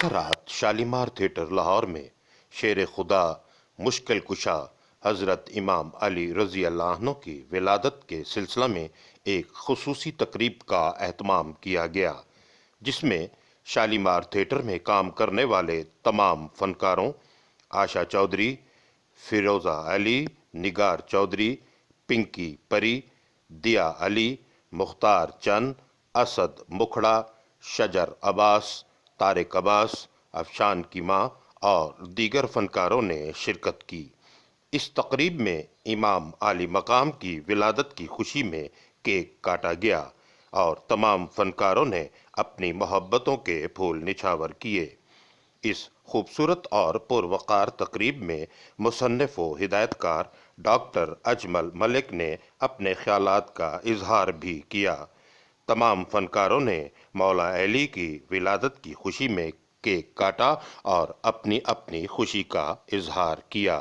گزشتہ رات شالیمار تھیٹر لاہور میں شیر خدا مشکل کشا حضرت امام علی رضی اللہ عنہ کی ولادت کے سلسلہ میں ایک خصوصی تقریب کا اہتمام کیا گیا، جس میں شالیمار تھیٹر میں کام کرنے والے تمام فنکاروں آشا چودھری، فیروزہ علی، نگار چودھری، پنکی پری، دیا علی، مختار چند، اسد مکھڑا، شجر عباس، طارق عباس، افشان کی ماں اور دیگر فنکاروں نے شرکت کی۔ اس تقریب میں امام عالی مقام کی ولادت کی خوشی میں کیک کاٹا گیا اور تمام فنکاروں نے اپنی محبتوں کے پھول نچھاور کیے۔ اس خوبصورت اور پروقار تقریب میں مصنف و ہدایت کار ڈاکٹر اجمل ملک نے اپنے خیالات کا اظہار بھی کیا۔ تمام فنکاروں نے مولا علی کی ولادت کی خوشی میں کیک کاٹا اور اپنی اپنی خوشی کا اظہار کیا۔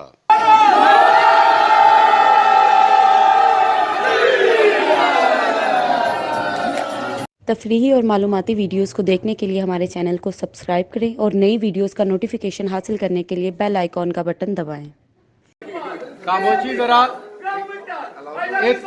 تفریحی اور معلوماتی ویڈیوز کو دیکھنے کے لیے ہمارے چینل کو سبسکرائب کریں اور نئی ویڈیوز کا نوٹیفیکیشن حاصل کرنے کے لیے بیل آئیکن کا بٹن دبائیں۔ خاموشی ذرا ایک